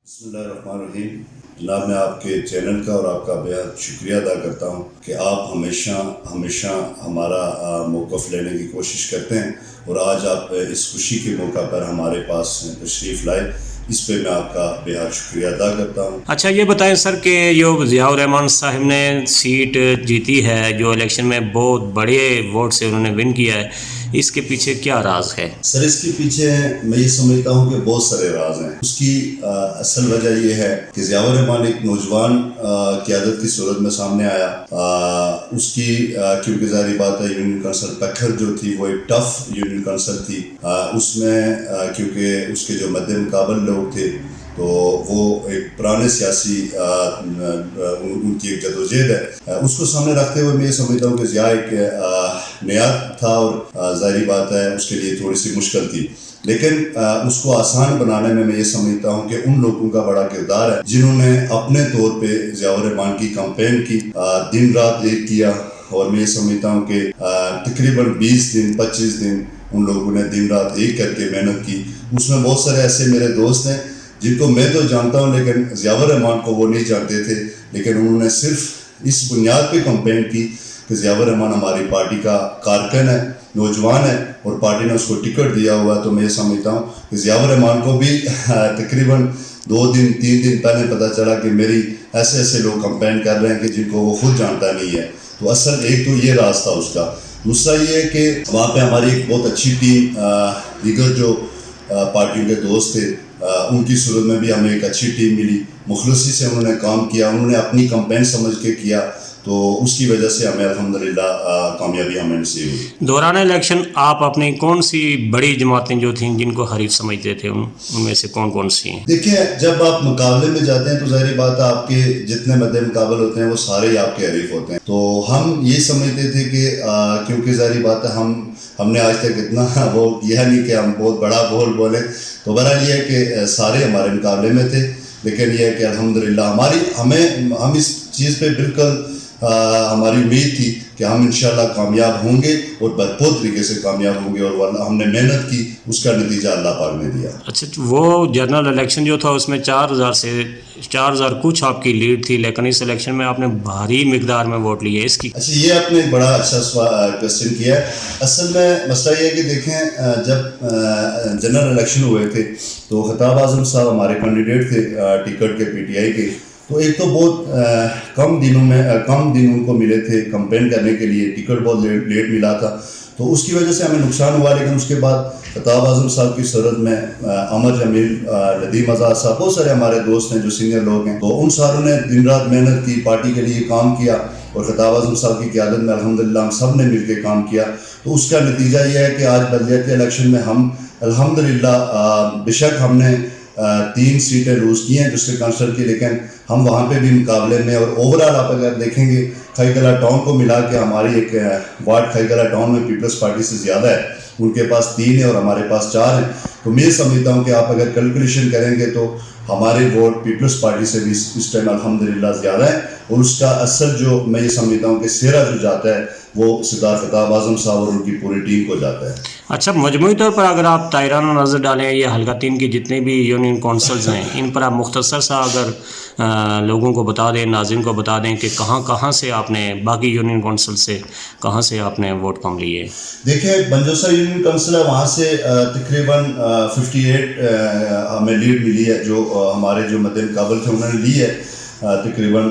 بسم اللہ الرحمن الرحیم. جناب میں آپ کے چینل کا اور آپ کا بہت شکریہ ادا کرتا ہوں کہ آپ ہمیشہ ہمارا موقف لینے کی کوشش کرتے ہیں اور آج آپ اس خوشی کے موقع پر ہمارے پاس تشریف لائے. اس پہ میں آپ کا بہت شکریہ ادا کرتا ہوں. اچھا یہ بتائیں سر کہ جو ضیاء الرحمان صاحب نے سیٹ جیتی ہے جو الیکشن میں بہت بڑے ووٹ سے انہوں نے ون کیا ہے، اس کے پیچھے کیا راز ہے؟ سر اس کے پیچھے میں یہ سمجھتا ہوں کہ بہت سارے راز ہیں. اس کی اصل وجہ یہ ہے کہ ضیاء الرحمان ایک نوجوان قیادت کی صورت میں سامنے آیا. اس کی کیونکہ ظاہری بات ہے یونین کونسل پکھر جو تھی وہ ایک ٹف یونین کونسل تھی. اس میں کیونکہ اس کے جو مد مقابل لوگ تھے تو وہ ایک پرانے سیاسی ان کی ایک جدوجہد ہے. اس کو سامنے رکھتے ہوئے میں یہ سمجھتا ہوں کہ ضیاء ایک نیا تھا اور ظاہری بات ہے اس کے لیے تھوڑی سی مشکل تھی، لیکن اس کو آسان بنانے میں یہ سمجھتا ہوں کہ ان لوگوں کا بڑا کردار ہے جنہوں نے اپنے طور پہ ضیاء الرحمان کی کمپین کی، دن رات ایک کیا. اور میں یہ سمجھتا ہوں کہ تقریباً 20-25 دن ان لوگوں نے دن رات ایک کر کے محنت کی. اس میں بہت سارے ایسے میرے دوست ہیں جن کو میں تو جانتا ہوں لیکن ضیاء الرحمان کو وہ نہیں جانتے تھے، لیکن انہوں نے صرف اس بنیاد پہ کمپین کی کہ ضیاء الرحمان ہماری پارٹی کا کارکن ہے، نوجوان ہے اور پارٹی نے اس کو ٹکٹ دیا ہوا ہے. تو میں یہ سمجھتا ہوں کہ ضیاء الرحمان کو بھی تقریباً 2-3 دن پہلے پتہ چلا کہ میری ایسے لوگ کمپین کر رہے ہیں کہ جن کو وہ خود جانتا نہیں ہے. تو اصل ایک تو یہ راز تھا اس کا. دوسرا یہ ہے کہ وہاں پہ ہماری ایک بہت اچھی ٹیم، دیگر جو پارٹیوں کے دوست تھے ان کی صورت میں بھی ہمیں ایک اچھی ٹیم ملی. مخلصی سے انہوں نے کام کیا، انہوں نے اپنی کمپین سمجھ کے کیا، تو اس کی وجہ سے ہمیں الحمدللہ کامیابی ہمیں نصیب ہوئی. دوران الیکشن آپ اپنی کون سی بڑی جماعتیں جو تھیں جن کو حریف سمجھتے تھے ان میں سے کون سی ہیں؟ دیکھیں جب آپ مقابلے میں جاتے ہیں تو ظاہری بات ہے آپ کے جتنے مد مقابل ہوتے ہیں وہ سارے ہی آپ کے حریف ہوتے ہیں. تو ہم یہ سمجھتے تھے کہ کیونکہ ظاہری بات ہے ہم نے آج تک اتنا وہ کیا نہیں کہ ہم بہت بڑا بول بولیں. تو بہرحال یہ ہے کہ سارے ہمارے مقابلے میں تھے، لیکن یہ ہے کہ الحمدللہ ہم اس چیز پہ بالکل ہماری امید تھی کہ ہم انشاءاللہ کامیاب ہوں گے اور بھرپور طریقے سے کامیاب ہوں گے، اور ہم نے محنت کی، اس کا نتیجہ اللہ پاک نے دیا. اچھا وہ جنرل الیکشن جو تھا اس میں 4000 کچھ آپ کی لیڈ تھی، لیکن اس الیکشن میں آپ نے بھاری مقدار میں ووٹ لیے، اس کی؟ اچھا یہ آپ نے ایک بڑا اچھا کوشچن کیا ہے. اصل میں مسئلہ یہ ہے کہ دیکھیں جب جنرل الیکشن ہوئے تھے تو خطاب اعظم صاحب ہمارے کینڈیڈیٹ تھے ٹکٹ کے پی ٹی آئی کے. تو ایک تو بہت کم دن ان کو ملے تھے کمپین کرنے کے لیے، ٹکٹ بہت لیٹ ملا تھا، تو اس کی وجہ سے ہمیں نقصان ہوا. لیکن اس کے بعد خطاب اعظم صاحب کی صورت میں عمر جمیل، ندیم آزاد صاحب، بہت سارے ہمارے دوست ہیں جو سینئر لوگ ہیں، تو ان ساروں نے دن رات محنت کی، پارٹی کے لیے کام کیا، اور خطاب اعظم صاحب کی قیادت میں الحمدللہ ہم سب نے مل کے کام کیا. تو اس کا نتیجہ یہ ہے کہ آج بلدیاتی الیکشن میں ہم الحمدللہ بے شک ہم نے 3 سیٹیں لوز کی ہیں ڈسٹرکٹ کونسل کی، لیکن ہم وہاں پہ بھی مقابلے میں، اور اوورآل آپ اگر دیکھیں گے کھئی ٹاؤن کو ملا کے ہماری ایک وارڈ کھئی ٹاؤن میں پیپلز پارٹی سے زیادہ ہے، ان کے پاس 3 ہے اور ہمارے پاس 4 ہیں. تو میں سمجھتا ہوں کہ آپ اگر کیلکولیشن کریں گے تو ہمارے ووٹ پیپلز پارٹی سے بھی اس ٹائم الحمدللہ زیادہ ہے، اور اس کا اصل جو میں یہ سمجھتا ہوں کہ سہرا جو جاتا ہے وہ سردار خطاب اعظم صاحب اور ان کی پوری ٹیم کو جاتا ہے. اچھا مجموعی طور پر اگر آپ تائرانہ نظر ڈالیں یہ حلقہ 3 کی جتنے بھی یونین کونسلز ہیں ان پر آپ مختصر سا اگر لوگوں کو بتا دیں، ناظرین کو بتا دیں کہ کہاں سے آپ نے باقی یونین کونسل سے کہاں سے آپ نے ووٹ کم لیے؟ دیکھیں بنجوسا یونین کونسل ہے، وہاں سے تقریباً 58 ہمیں لیڈ ملی ہے، جو ہمارے جو مد مقابل تھے انہوں نے لی ہے تقریباً.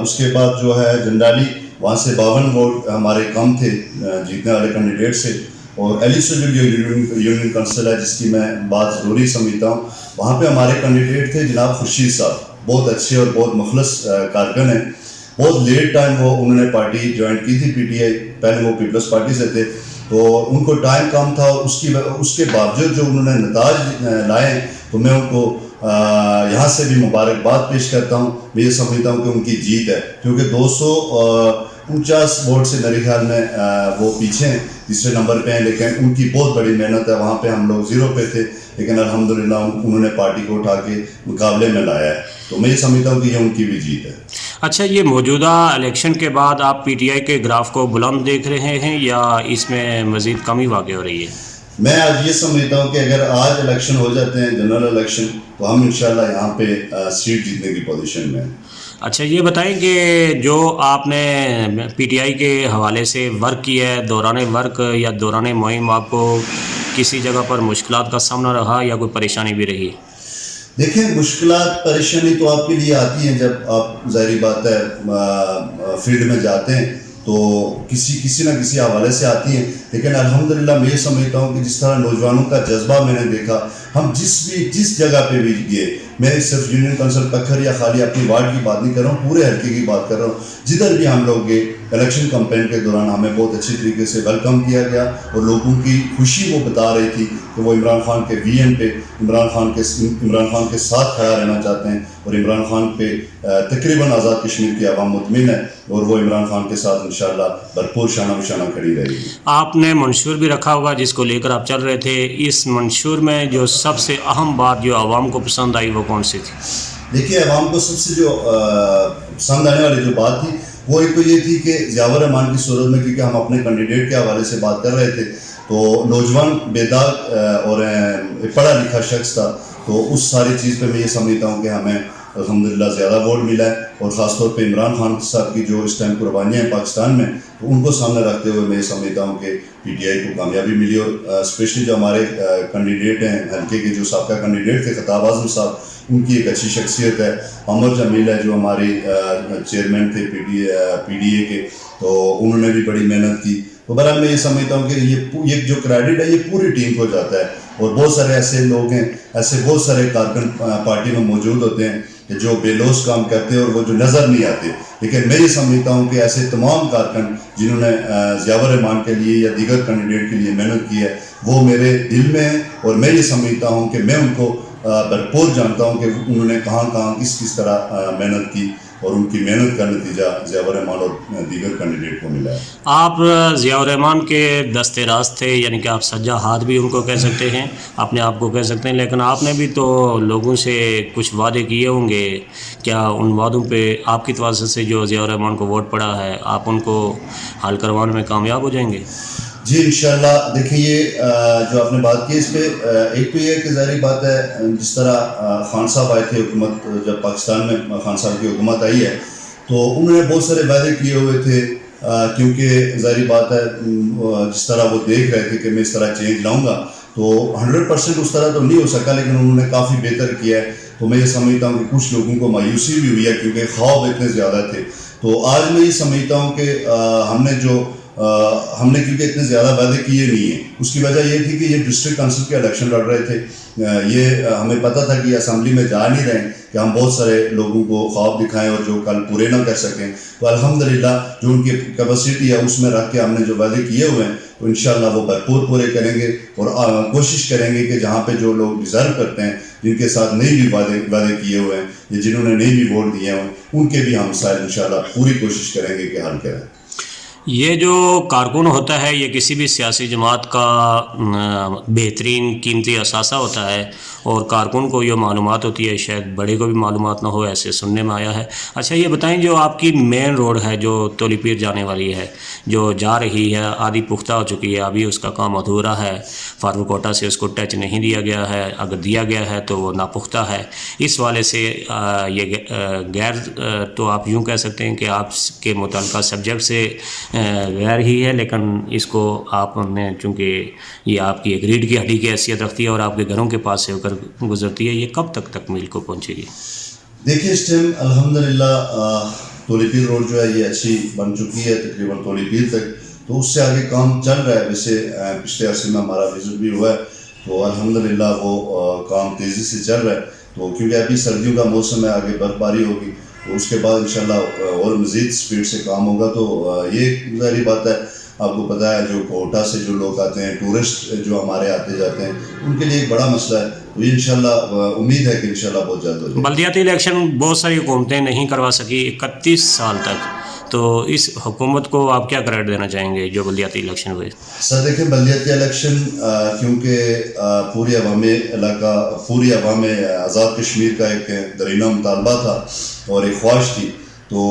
اس کے بعد جو ہے جنڈالی، وہاں سے 52 ووٹ ہمارے کم تھے جیتنے والے کینڈیڈیٹ سے. اور ایلیسو جو یونین کونسل ہے جس کی میں بات ضروری سمجھتا ہوں، وہاں پہ ہمارے کینڈیڈیٹ تھے جناب خورشید صاحب، بہت اچھے اور بہت مخلص کارکن ہیں. بہت لیٹ ٹائم انہوں نے پارٹی جوائن کی تھی پی ٹی آئی، پہلے وہ پیپلز پارٹی سے تھے، تو ان کو ٹائم کم تھا، اور اس کے باوجود جو انہوں نے نتائج لائے تو میں ان کو یہاں سے بھی مبارکباد پیش کرتا ہوں. میں یہ سمجھتا ہوں کہ ان کی جیت ہے، کیونکہ 249 ووٹ سے میرے خیال میں وہ پیچھے ہیں، تیسرے نمبر پہ ہیں، لیکن ان کی بہت بڑی محنت ہے. وہاں پہ ہم لوگ 0 پہ تھے، لیکن الحمدللہ انہوں نے پارٹی کو اٹھا کے مقابلے میں لایا ہے. تو میں یہ سمجھتا ہوں کہ یہ ان کی بھی جیت ہے. اچھا یہ موجودہ الیکشن کے بعد آپ پی ٹی آئی کے گراف کو بلند دیکھ رہے ہیں یا اس میں مزید کمی واقع ہو رہی ہے؟ میں آج یہ سمجھتا ہوں کہ اگر آج الیکشن ہو جاتے ہیں جنرل الیکشن تو ہم انشاءاللہ یہاں پہ سیٹ جیتنے کی پوزیشن میں ہیں. اچھا یہ بتائیں کہ جو آپ نے پی ٹی آئی کے حوالے سے ورک کیا ہے، دوران ورک یا دوران مہم آپ کو کسی جگہ پر مشکلات کا سامنا رہا یا کوئی پریشانی بھی رہی؟ دیکھیں مشکلات پریشانی تو آپ کے لیے آتی ہیں جب آپ ظاہری بات ہے فیلڈ میں جاتے ہیں تو کسی نہ کسی حوالے سے آتی ہیں، لیکن الحمدللہ میں یہ سمجھتا ہوں کہ جس طرح نوجوانوں کا جذبہ میں نے دیکھا، ہم جس جگہ پہ بھی گئے، میں صرف یونین کونسل پکھر یا خالی اپنی وارڈ کی بات نہیں کر رہا ہوں، پورے حلقے کی بات کر رہا ہوں، جدھر بھی ہم لوگ گئے الیکشن کمپین کے دوران ہمیں بہت اچھی طریقے سے ویلکم کیا گیا اور لوگوں کی خوشی وہ بتا رہی تھی کہ وہ عمران خان کے وی ایم پہ عمران خان کے ساتھ کھڑا رہنا چاہتے ہیں اور عمران خان پہ تقریباً آزاد کشمیر کی عوام مطمئن ہے اور وہ عمران خان کے ساتھ انشاءاللہ بھرپور شانہ بشانہ کھڑی رہے گی. آپ نے منشور بھی رکھا ہوگا جس کو لے کر آپ چل رہے تھے، اس منشور میں جو سب سے اہم بات جو عوام کو پسند آئی وہ کون سی تھی؟ دیکھیے عوام کو سب سے جو پسند آنے والی جو بات تھی وہ ایک تو یہ تھی کہ ضیاء الرحمان کی صورت میں، کیونکہ ہم اپنے کینڈیڈیٹ کے حوالے سے بات کر رہے تھے تو نوجوان بیدار اور پڑھا لکھا شخص تھا، تو اس ساری چیز پہ میں یہ سمجھتا ہوں کہ ہمیں الحمدللہ زیادہ ووٹ ملا ہے اور خاص طور پہ عمران خان صاحب کی جو اس ٹائم قربانیاں ہیں پاکستان میں، تو ان کو سامنے رکھتے ہوئے میں یہ سمجھتا ہوں کہ پی ٹی آئی کو کامیابی ملی اور اسپیشلی جو ہمارے کینڈیڈیٹ ہیں حلقے کے جو سابقہ کینڈیڈیٹ تھے خطاب اعظم صاحب، ان کی ایک اچھی شخصیت ہے. عمر جمیل ہے جو ہماری چیئرمین تھے پی ڈی اے کے، تو انہوں نے بھی بڑی محنت کی. تو بہرحال میں یہ سمجھتا ہوں کہ یہ جو کریڈٹ ہے یہ پوری ٹیم کو جاتا ہے اور بہت سارے ایسے لوگ ہیں، ایسے بہت سارے کارکن پارٹی میں موجود ہوتے ہیں کہ جو بے لوث کام کرتے ہیں اور وہ جو نظر نہیں آتے، لیکن میں یہ سمجھتا ہوں کہ ایسے تمام کارکن جنہوں نے ضیاء الرحمان کے لیے یا دیگر کینڈیڈیٹ کے لیے محنت کی ہے وہ میرے دل میں ہیں اور میں یہ سمجھتا ہوں کہ میں ان کو بھرپور جانتا ہوں کہ انہوں نے کہاں کس طرح محنت کی اور ان کی محنت کا نتیجہ ضیاء الرحمان اور دیگر کینڈیڈیٹ کو ملا ہے. آپ ضیاء الرحمان کے دستے راست تھے، یعنی کہ آپ سجا ہاتھ بھی ان کو کہہ سکتے ہیں، اپنے آپ کو کہہ سکتے ہیں، لیکن آپ نے بھی تو لوگوں سے کچھ وعدے کیے ہوں گے. کیا ان وعدوں پہ آپ کی طرف سے جو ضیاء الرحمان کو ووٹ پڑا ہے آپ ان کو حل کروانے میں کامیاب ہو جائیں گے؟ جی انشاءاللہ. دیکھیں یہ جو آپ نے بات کی اس پہ ایک تو یہ ہے کہ ظاہری بات ہے جس طرح خان صاحب آئے تھے حکومت، جب پاکستان میں خان صاحب کی حکومت آئی ہے تو انہوں نے بہت سارے وعدے کیے ہوئے تھے، کیونکہ ظاہری بات ہے جس طرح وہ دیکھ رہے تھے کہ میں اس طرح چینج لاؤں گا تو 100% اس طرح تو نہیں ہو سکا، لیکن انہوں نے کافی بہتر کیا ہے. تو میں یہ سمجھتا ہوں کہ کچھ لوگوں کو مایوسی بھی ہوئی ہے کیونکہ خواب اتنے زیادہ تھے. تو آج میں یہ سمجھتا ہوں کہ ہم نے کیونکہ اتنے زیادہ وعدے کیے نہیں ہیں، اس کی وجہ یہ تھی کہ یہ ڈسٹرکٹ کونسل کے الیکشن لڑ رہے تھے، یہ ہمیں پتہ تھا کہ یہ اسمبلی میں جا نہیں رہے کہ ہم بہت سارے لوگوں کو خواب دکھائیں اور جو کل پورے نہ کر سکیں. تو الحمدللہ جو ان کی کیپیسٹی ہے اس میں رکھ کے ہم نے جو وعدے کیے ہوئے ہیں تو انشاءاللہ وہ بھرپور پورے کریں گے اور کوشش کریں گے کہ جہاں پہ جو لوگ ڈیزرو کرتے ہیں، جن کے ساتھ نہیں بھی وعدے کیے ہوئے ہیں یا جنہوں نے نہیں بھی ووٹ دیے ہیں، ان کے بھی ہم مسائل انشاءاللہ پوری کوشش کریں گے کہ حل کریں. یہ جو کارکن ہوتا ہے یہ کسی بھی سیاسی جماعت کا بہترین قیمتی اثاثہ ہوتا ہے اور کارکن کو یہ معلومات ہوتی ہے، شاید بڑے کو بھی معلومات نہ ہو، ایسے سننے میں آیا ہے. اچھا یہ بتائیں جو آپ کی مین روڈ ہے جو تولی پیر جانے والی ہے، جو جا رہی ہے، آدھی پختہ ہو چکی ہے، ابھی اس کا کام ادھورا ہے، فاروق کوٹہ سے اس کو ٹچ نہیں دیا گیا ہے، اگر دیا گیا ہے تو وہ ناپختہ ہے. اس والے سے یہ غیر تو آپ یوں کہہ سکتے ہیں کہ آپ کے متعلقہ سبجیکٹ سے غیر ہی ہے، لیکن اس کو آپ نے چونکہ یہ آپ کی ایک ریڑھ کی ہڈی کی حیثیت رکھتی ہے اور آپ کے گھروں کے پاس سے ہو کر گزرتی ہے، یہ کب تک تکمیل کو پہنچے گی؟ دیکھیں اس ٹائم الحمدللہ تولی پیر روڈ جو ہے یہ اچھی بن چکی ہے تقریباً تولی پیر تک، تو اس سے آگے کام چل رہا ہے. ویسے پچھلے عرصے میں ہمارا وزٹ بھی ہوا ہے تو الحمدللہ وہ کام تیزی سے چل رہا ہے. تو کیونکہ ابھی سردیوں کا موسم ہے، آگے برف باری ہوگی تو اس کے بعد انشاءاللہ اور مزید سپیڈ سے کام ہوگا. تو یہ ظاہری بات ہے، آپ کو پتہ ہے جو کوٹا سے جو لوگ آتے ہیں، ٹورسٹ جو ہمارے آتے جاتے ہیں، ان کے لیے ایک بڑا مسئلہ ہے. تو یہ انشاءاللہ امید ہے کہ انشاءاللہ بہت جلد ہو جائے. بلدیاتی الیکشن بہت ساری حکومتیں نہیں کروا سکی 31 سال تک، تو اس حکومت کو آپ کیا کریڈٹ دینا چاہیں گے جو بلدیاتی الیکشن ہوئے؟ سر دیکھیں بلدیاتی الیکشن کیونکہ پوری عوام آزاد کشمیر کا ایک درینہ مطالبہ تھا اور ایک خواہش تھی، تو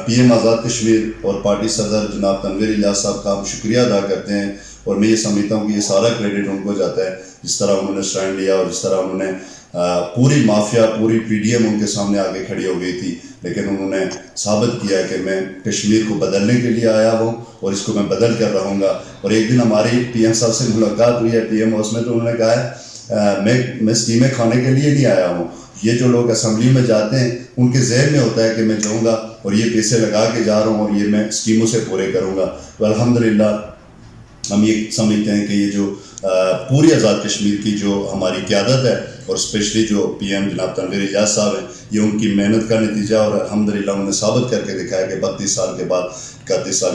پی ایم آزاد کشمیر اور پارٹی صدر جناب تنویر الیاس صاحب کا ہم شکریہ ادا کرتے ہیں اور میں یہ سمجھتا ہوں کہ یہ سارا کریڈٹ ان کو جاتا ہے، جس طرح انہوں نے سٹینڈ لیا اور جس طرح انہوں نے پوری مافیا، پوری پی ڈی ایم ان کے سامنے آگے کھڑی ہو گئی تھی، لیکن انہوں نے ثابت کیا کہ میں کشمیر کو بدلنے کے لیے آیا ہوں اور اس کو میں بدل کر رہوں گا۔ اور ایک دن ہماری پی ایم صاحب سے ملاقات ہوئی ہے پی ایم ہاؤس میں، تو انہوں نے کہا ہے میں اسکیمیں کھانے کے لیے نہیں آیا ہوں، یہ جو لوگ اسمبلی میں جاتے ہیں ان کے ذہن میں ہوتا ہے کہ میں جاؤں گا اور یہ پیسے لگا کے جا رہا ہوں اور یہ میں اسکیموں سے پورے کروں گا۔ تو الحمدللہ ہم یہ سمجھتے ہیں کہ یہ جو پوری آزاد کشمیر کی جو ہماری قیادت ہے اور اسپیشلی جو پی ایم جناب تنویر الیاس صاحب ہیں، یہ ان کی محنت کا نتیجہ، اور الحمدللہ انہوں نے ثابت کر کے دکھایا کہ 31 سال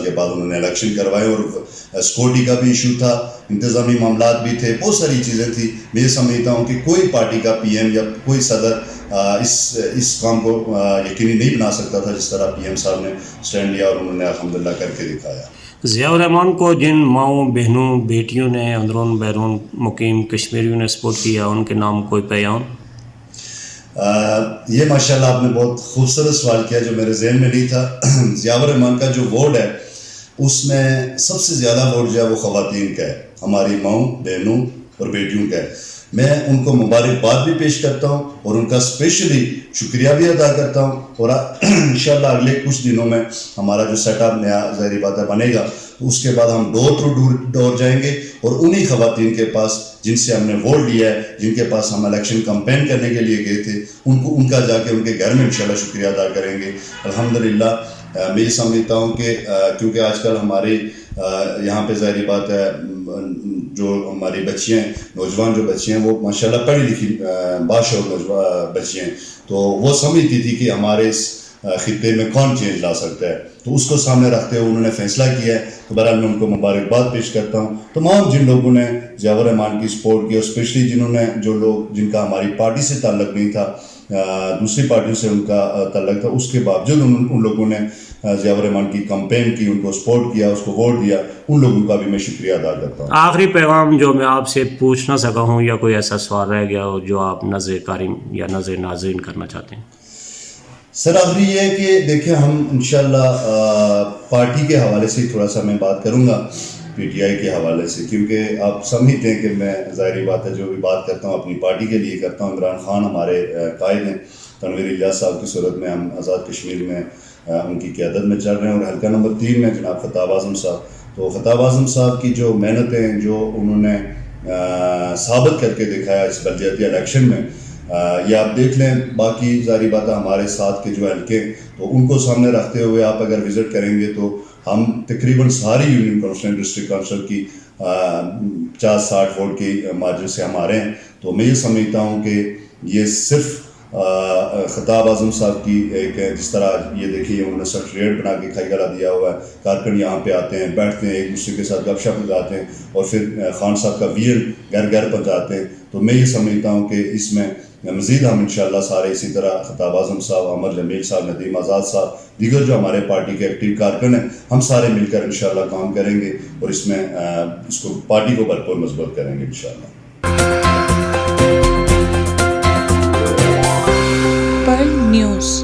کے بعد انہوں نے الیکشن کروائے، اور سیکورٹی کا بھی ایشو تھا، انتظامی معاملات بھی تھے، بہت ساری چیزیں تھیں۔ میں یہ سمجھتا ہوں کہ کوئی پارٹی کا پی ایم یا کوئی صدر اس کام کو یقینی نہیں بنا سکتا تھا جس طرح پی ایم صاحب نے اسٹینڈ لیا اور انہوں نے الحمدللہ کر کے دکھایا۔ ضیاء الرحمان کو جن ماؤں، بہنوں، بیٹیوں نے اندرون بیرون مقیم کشمیریوں نے سپورٹ کیا، ان کے نام کوئی پیام؟ یہ ماشاءاللہ آپ نے بہت خوبصورت سوال کیا جو میرے ذہن میں نہیں تھا۔ ضیاء الرحمان کا جو وارڈ ہے اس میں سب سے زیادہ ووٹ جو ہے وہ خواتین کا ہے، ہماری ماؤں، بہنوں اور بیٹیوں کا ہے۔ میں ان کو مبارکباد بھی پیش کرتا ہوں اور ان کا اسپیشلی شکریہ بھی ادا کرتا ہوں، اور انشاءاللہ اگلے کچھ دنوں میں ہمارا جو سیٹ اپ نیا ظاہری بات ہے بنے گا، تو اس کے بعد ہم ڈور ٹو ڈور جائیں گے اور انہی خواتین کے پاس جن سے ہم نے ووٹ لیا ہے، جن کے پاس ہم الیکشن کمپین کرنے کے لیے گئے تھے، ان کا جا کے ان کے گھر میں انشاءاللہ شکریہ ادا کریں گے۔ الحمدللہ میں یہ سمجھتا ہوں کہ کیونکہ آج کل ہمارے یہاں پہ ظاہری بات ہے جو ہماری بچیاں ہیں، نوجوان جو بچیاں ہیں، وہ ماشاءاللہ پڑھی لکھی باشعور بچیاں ہیں، تو وہ سمجھتی تھی کہ ہمارے اس خطے میں کون چینج لا سکتا ہے، تو اس کو سامنے رکھتے ہوئے انہوں نے فیصلہ کیا ہے۔ تو بہرحال میں ان کو مبارکباد پیش کرتا ہوں، تمام جن لوگوں نے ضیاء الرحمان کی سپورٹ کی، اور اسپیشلی جن کا ہماری پارٹی سے تعلق نہیں تھا، دوسری پارٹیوں سے ان کا تعلق تھا، اس کے باوجود ان لوگوں نے ضیاء الرحمان کی کمپین کی، ان کو سپورٹ کیا، اس کو ووٹ دیا، ان لوگوں کا بھی میں شکریہ ادا کرتا ہوں۔ آخری پیغام جو میں آپ سے پوچھ نہ سکا ہوں، یا کوئی ایسا سوال رہ گیا ہو جو آپ نظر قارئین یا نظر ناظرین کرنا چاہتے ہیں؟ سر آخری یہ ہے کہ دیکھیں، ہم انشاءاللہ پارٹی کے حوالے سے تھوڑا سا میں بات کروں گا، پی ٹی آئی کے حوالے سے، کیونکہ آپ سمجھتے ہیں کہ میں ظاہری بات ہے جو بھی بات کرتا ہوں اپنی پارٹی کے لیے کرتا ہوں۔ عمران خان ہمارے قائد ہیں، تنویر الیاس صاحب کی صورت میں ہم آزاد کشمیر میں ان کی قیادت میں چل رہے ہیں، اور حلقہ نمبر 3 میں جناب خطاب اعظم صاحب۔ تو خطاب اعظم صاحب کی جو محنتیں، جو انہوں نے ثابت کر کے دکھایا اس بلدیاتی الیکشن میں، یہ آپ دیکھ لیں، باقی ظاہری بات ہے ہمارے ساتھ کے جو حلقے، تو ان کو سامنے رکھتے ہوئے آپ اگر وزٹ کریں گے تو ہم تقریباً ساری یونین کونسل، ڈسٹرکٹ کونسل کی 50-60 ووٹ کی مارجن سے ہم آ رہے ہیں۔ تو میں یہ سمجھتا ہوں کہ یہ صرف خطاب اعظم صاحب کی ایک، جس طرح یہ دیکھیے انہوں نے سیکریٹریٹ بنا کے کھائی گلا دیا ہوا ہے، کارکن یہاں پہ آتے ہیں، بیٹھتے ہیں، ایک دوسرے کے ساتھ گپ شپ لگاتے ہیں، اور پھر خان صاحب کا ویئر گھر گھر پہنچاتے ہیں۔ تو میں یہ سمجھتا ہوں کہ اس میں مزید ہم انشاءاللہ سارے اسی طرح خطاب اعظم صاحب، عمر جمیل صاحب، ندیم آزاد صاحب، دیگر جو ہمارے پارٹی کے ایکٹیو کارکن ہیں، ہم سارے مل کر انشاءاللہ کام کریں گے اور اس میں اس کو پارٹی کو بھرپور مضبوط کریں گے انشاءاللہ۔ Pearl news